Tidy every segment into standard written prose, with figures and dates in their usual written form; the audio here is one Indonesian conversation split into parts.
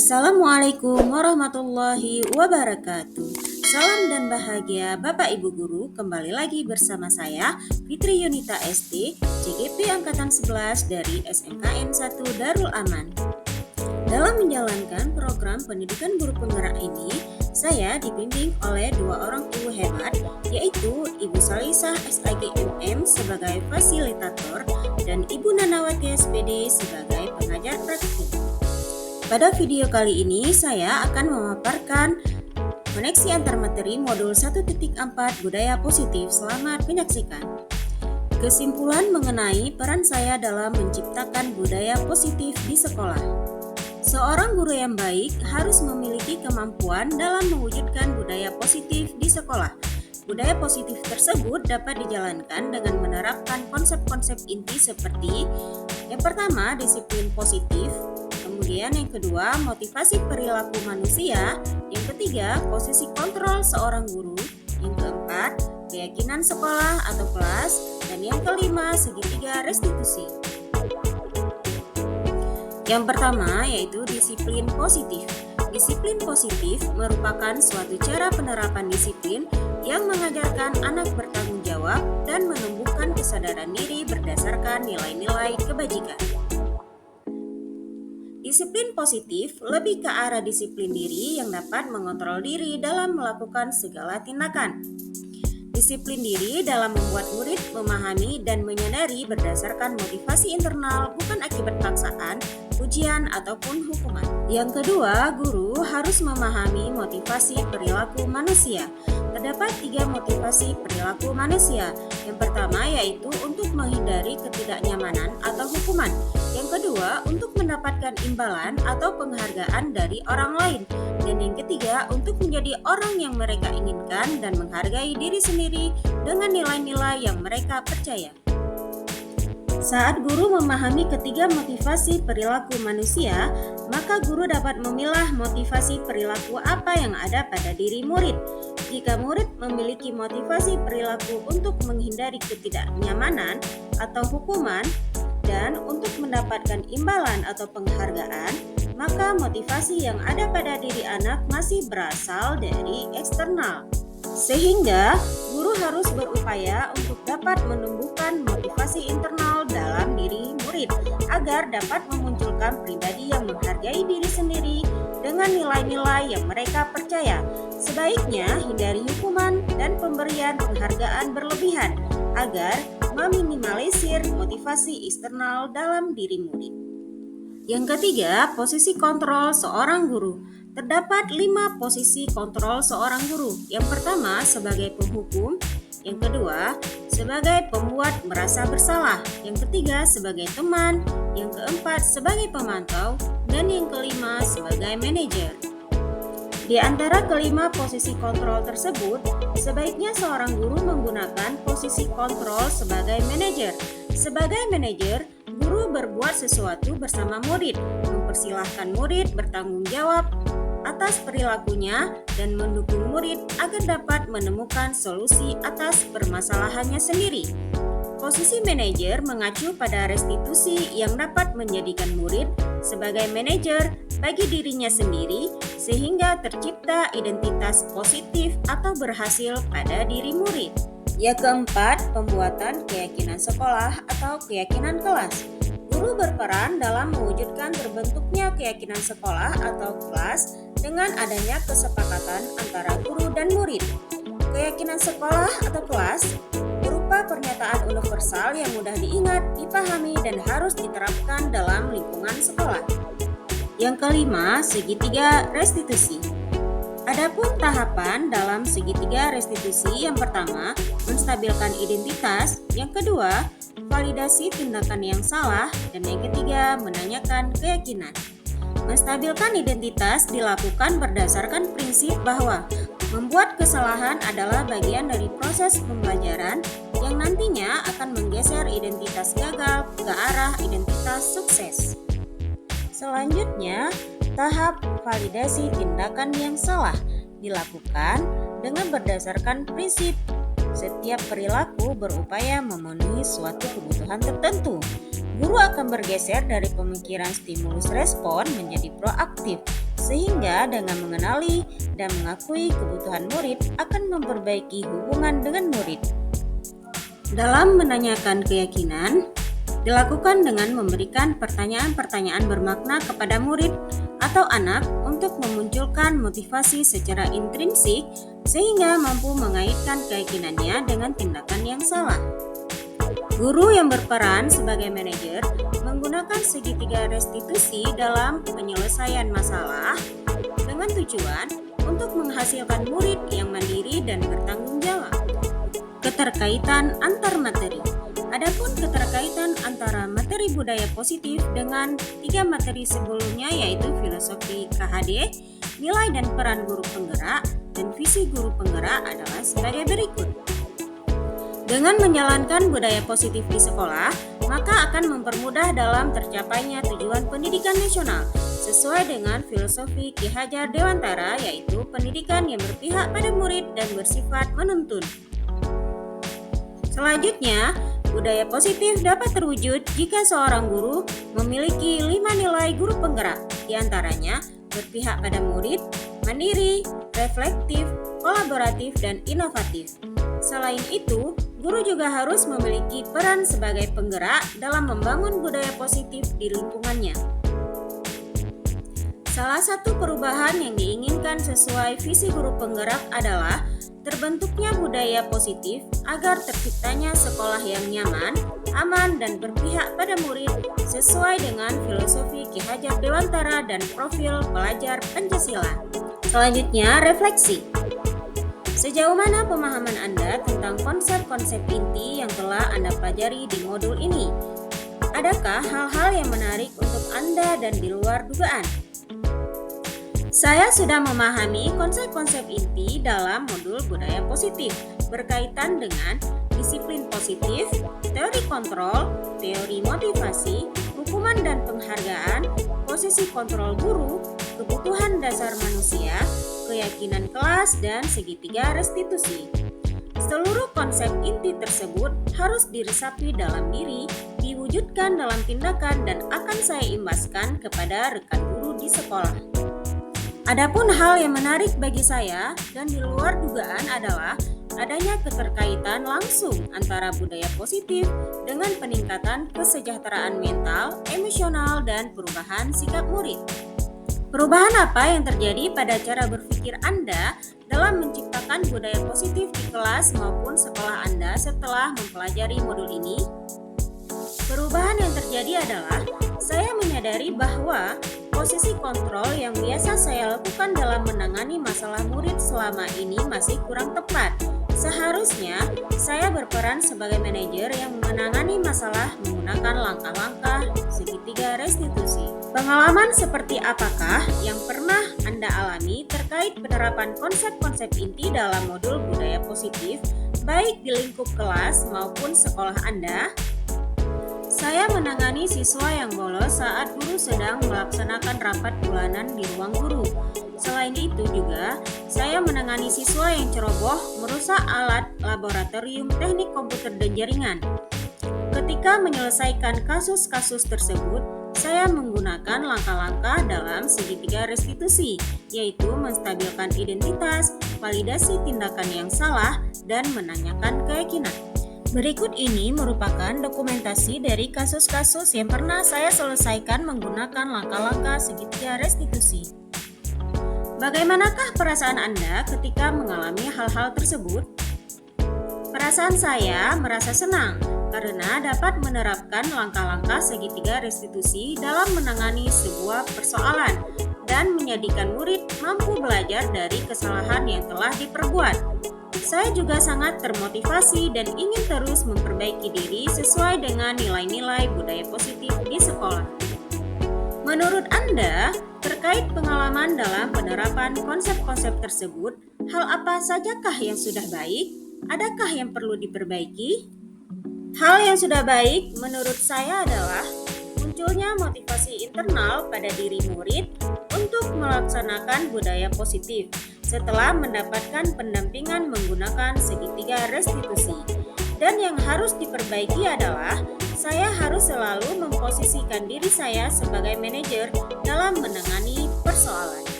Assalamualaikum warahmatullahi wabarakatuh. Salam dan bahagia Bapak Ibu Guru, kembali lagi bersama saya Fitri Yunita ST, CGP Angkatan 11 dari SMKN 1 Darul Aman. Dalam menjalankan program pendidikan guru penggerak ini, saya dibimbing oleh dua orang ibu hebat, yaitu Ibu Salisah SIGMM sebagai fasilitator dan Ibu Nanawati SPD sebagai pengajar praktik. Pada video kali ini saya akan memaparkan koneksi antar materi modul 1.4 budaya positif. Selamat menyaksikan. Kesimpulan mengenai peran saya dalam menciptakan budaya positif di sekolah. Seorang guru yang baik harus memiliki kemampuan dalam mewujudkan budaya positif di sekolah. Budaya positif tersebut dapat dijalankan dengan menerapkan konsep-konsep inti seperti yang pertama, disiplin positif. Kemudian yang kedua, motivasi perilaku manusia. Yang ketiga, posisi kontrol seorang guru. Yang keempat, keyakinan sekolah atau kelas. Dan yang kelima, segitiga restitusi. Yang pertama yaitu disiplin positif. Disiplin positif merupakan suatu cara penerapan disiplin yang mengajarkan anak bertanggung jawab dan menumbuhkan kesadaran diri berdasarkan nilai-nilai kebajikan. Disiplin positif lebih ke arah disiplin diri yang dapat mengontrol diri dalam melakukan segala tindakan. Disiplin diri dalam membuat murid memahami dan menyadari berdasarkan motivasi internal, bukan akibat paksaan, ujian, ataupun hukuman. Yang kedua, guru harus memahami motivasi perilaku manusia. Terdapat 3 motivasi perilaku manusia. Yang pertama yaitu untuk menghindari ketidaknyamanan atau hukuman. Yang kedua, untuk mendapatkan imbalan atau penghargaan dari orang lain. Dan yang ketiga, untuk menjadi orang yang mereka inginkan dan menghargai diri sendiri dengan nilai-nilai yang mereka percaya. Saat guru memahami ketiga motivasi perilaku manusia, maka guru dapat memilah motivasi perilaku apa yang ada pada diri murid. Jika murid memiliki motivasi perilaku untuk menghindari ketidaknyamanan atau hukuman dan untuk mendapatkan imbalan atau penghargaan, maka motivasi yang ada pada diri anak masih berasal dari eksternal. Sehingga guru harus berupaya untuk dapat menumbuhkan motivasi internal dalam diri murid agar dapat memunculkan pribadi yang menghargai diri sendiri dengan nilai-nilai yang mereka percaya. Sebaiknya hindari hukuman dan pemberian penghargaan berlebihan agar meminimalisir motivasi eksternal dalam diri murid. Yang ketiga, posisi kontrol seorang guru. Terdapat 5 posisi kontrol seorang guru. Yang pertama, sebagai penghukum. Yang kedua, sebagai pembuat merasa bersalah. Yang ketiga, sebagai teman. Yang keempat, sebagai pemantau. Dan yang kelima, sebagai manajer. Di antara kelima posisi kontrol tersebut, sebaiknya seorang guru menggunakan posisi kontrol sebagai manajer. Sebagai manajer, guru berbuat sesuatu bersama murid, mempersilahkan murid bertanggung jawab atas perilakunya dan mendukung murid agar dapat menemukan solusi atas permasalahannya sendiri. Posisi manajer mengacu pada restitusi yang dapat menjadikan murid sebagai manajer bagi dirinya sendiri sehingga tercipta identitas positif atau berhasil pada diri murid. Yang keempat, pembuatan keyakinan sekolah atau keyakinan kelas. Guru berperan dalam mewujudkan terbentuknya keyakinan sekolah atau kelas dengan adanya kesepakatan antara guru dan murid. Keyakinan sekolah atau kelas berupa pernyataan universal yang mudah diingat, dipahami, dan harus diterapkan dalam lingkungan sekolah. Yang kelima, segitiga restitusi. Adapun tahapan dalam segitiga restitusi, yang pertama, menstabilkan identitas, yang kedua, validasi tindakan yang salah, dan yang ketiga, menanyakan keyakinan. Menstabilkan identitas dilakukan berdasarkan prinsip bahwa membuat kesalahan adalah bagian dari proses pembelajaran yang nantinya akan menggeser identitas gagal ke arah identitas sukses. Selanjutnya, tahap validasi tindakan yang salah dilakukan dengan berdasarkan prinsip setiap perilaku berupaya memenuhi suatu kebutuhan tertentu. Guru akan bergeser dari pemikiran stimulus respon menjadi proaktif sehingga dengan mengenali dan mengakui kebutuhan murid akan memperbaiki hubungan dengan murid. Dalam menanyakan keyakinan, dilakukan dengan memberikan pertanyaan-pertanyaan bermakna kepada murid atau anak untuk memunculkan motivasi secara intrinsik sehingga mampu mengaitkan keyakinannya dengan tindakan yang salah. Guru yang berperan sebagai manajer menggunakan segitiga restitusi dalam penyelesaian masalah dengan tujuan untuk menghasilkan murid yang mandiri dan bertanggung jawab. Keterkaitan antar materi. Adapun keterkaitan antara materi budaya positif dengan 3 materi sebelumnya yaitu filosofi KHD, nilai dan peran guru penggerak, dan visi guru penggerak adalah sebagai berikut. Dengan menjalankan budaya positif di sekolah, maka akan mempermudah dalam tercapainya tujuan pendidikan nasional sesuai dengan filosofi Ki Hajar Dewantara, yaitu pendidikan yang berpihak pada murid dan bersifat menuntun. Selanjutnya, budaya positif dapat terwujud jika seorang guru memiliki 5 nilai guru penggerak, diantaranya berpihak pada murid, mandiri, reflektif, kolaboratif, dan inovatif. Selain itu, guru juga harus memiliki peran sebagai penggerak dalam membangun budaya positif di lingkungannya. Salah satu perubahan yang diinginkan sesuai visi guru penggerak adalah terbentuknya budaya positif agar terciptanya sekolah yang nyaman, aman, dan berpihak pada murid sesuai dengan filosofi Ki Hajar Dewantara dan profil pelajar Pancasila. Selanjutnya, refleksi. Sejauh mana pemahaman Anda tentang konsep-konsep inti yang telah Anda pelajari di modul ini? Adakah hal-hal yang menarik untuk Anda dan di luar dugaan? Saya sudah memahami konsep-konsep inti dalam modul budaya positif berkaitan dengan disiplin positif, teori kontrol, teori motivasi, hukuman dan penghargaan, posisi kontrol guru, kebutuhan dasar manusia, keyakinan kelas, dan segitiga restitusi. Seluruh konsep inti tersebut harus diresapi dalam diri, diwujudkan dalam tindakan, dan akan saya imbaskan kepada rekan guru di sekolah. Adapun hal yang menarik bagi saya dan di luar dugaan adalah adanya keterkaitan langsung antara budaya positif dengan peningkatan kesejahteraan mental, emosional, dan perubahan sikap murid. Perubahan apa yang terjadi pada cara berpikir Anda dalam menciptakan budaya positif di kelas maupun sekolah Anda setelah mempelajari modul ini? Perubahan yang terjadi adalah saya menyadari bahwa posisi kontrol yang biasa saya lakukan dalam menangani masalah murid selama ini masih kurang tepat. Seharusnya saya berperan sebagai manajer yang menangani masalah menggunakan langkah-langkah segitiga restitusi. Pengalaman seperti apakah yang pernah Anda alami terkait penerapan konsep-konsep inti dalam modul budaya positif, baik di lingkup kelas maupun sekolah Anda? Saya menangani siswa yang bolos saat guru sedang melaksanakan rapat bulanan di ruang guru. Selain itu juga, saya menangani siswa yang ceroboh merusak alat laboratorium teknik komputer dan jaringan. Ketika menyelesaikan kasus-kasus tersebut, saya menggunakan langkah-langkah dalam segitiga restitusi, yaitu menstabilkan identitas, validasi tindakan yang salah, dan menanyakan keyakinan. Berikut ini merupakan dokumentasi dari kasus-kasus yang pernah saya selesaikan menggunakan langkah-langkah segitiga restitusi. Bagaimanakah perasaan Anda ketika mengalami hal-hal tersebut? Perasaan saya merasa senang karena dapat menerapkan langkah-langkah segitiga restitusi dalam menangani sebuah persoalan dan menjadikan murid mampu belajar dari kesalahan yang telah diperbuat. Saya juga sangat termotivasi dan ingin terus memperbaiki diri sesuai dengan nilai-nilai budaya positif di sekolah. Menurut Anda, terkait pengalaman dalam penerapan konsep-konsep tersebut, hal apa sajakah yang sudah baik? Adakah yang perlu diperbaiki? Hal yang sudah baik menurut saya adalah munculnya motivasi internal pada diri murid untuk melaksanakan budaya positif setelah mendapatkan pendampingan menggunakan segitiga restitusi. Dan yang harus diperbaiki adalah saya harus selalu memposisikan diri saya sebagai manajer dalam menangani persoalan.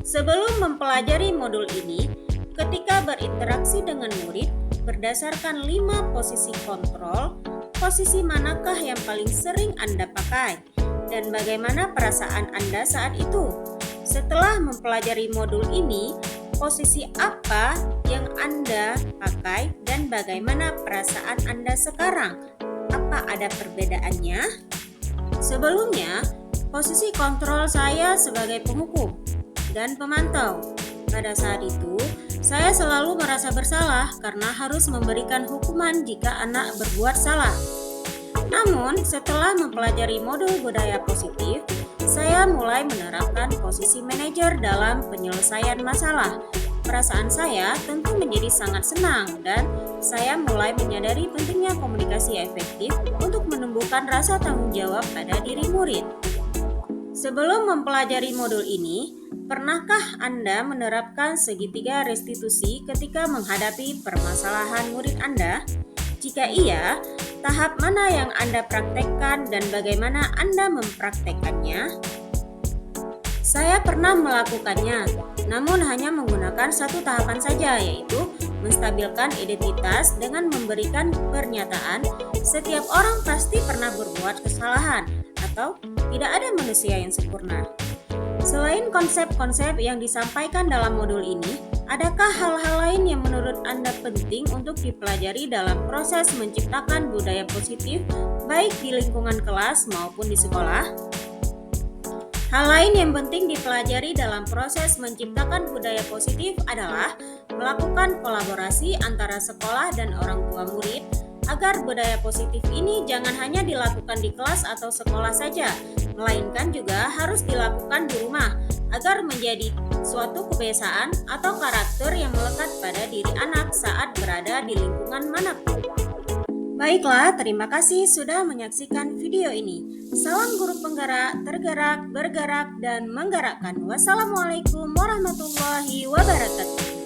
Sebelum mempelajari modul ini, ketika berinteraksi dengan murid, berdasarkan 5 posisi kontrol, posisi manakah yang paling sering Anda pakai? Dan bagaimana perasaan Anda saat itu? Setelah mempelajari modul ini, posisi apa yang Anda pakai dan bagaimana perasaan Anda sekarang? Apa ada perbedaannya? Sebelumnya, posisi kontrol saya sebagai penghukum dan pemantau. Pada saat itu, saya selalu merasa bersalah karena harus memberikan hukuman jika anak berbuat salah. Namun, setelah mempelajari modul budaya positif, saya mulai menerapkan posisi manajer dalam penyelesaian masalah. Perasaan saya tentu menjadi sangat senang dan saya mulai menyadari pentingnya komunikasi efektif untuk menumbuhkan rasa tanggung jawab pada diri murid. Sebelum mempelajari modul ini, pernahkah Anda menerapkan segitiga restitusi ketika menghadapi permasalahan murid Anda? Jika iya, tahap mana yang Anda praktekkan dan bagaimana Anda mempraktekkannya? Saya pernah melakukannya, namun hanya menggunakan satu tahapan saja, yaitu menstabilkan identitas dengan memberikan pernyataan setiap orang pasti pernah berbuat kesalahan atau tidak ada manusia yang sempurna. Selain konsep-konsep yang disampaikan dalam modul ini, adakah hal-hal lain yang menurut Anda penting untuk dipelajari dalam proses menciptakan budaya positif baik di lingkungan kelas maupun di sekolah? Hal lain yang penting dipelajari dalam proses menciptakan budaya positif adalah melakukan kolaborasi antara sekolah dan orang tua murid agar budaya positif ini jangan hanya dilakukan di kelas atau sekolah saja, melainkan juga harus dilakukan di rumah agar menjadi suatu kebiasaan atau karakter yang melekat pada diri anak saat berada di lingkungan manapun. Baiklah, terima kasih sudah menyaksikan video ini. Salam guru penggerak, tergerak, bergerak, dan menggerakkan. Wassalamualaikum warahmatullahi wabarakatuh.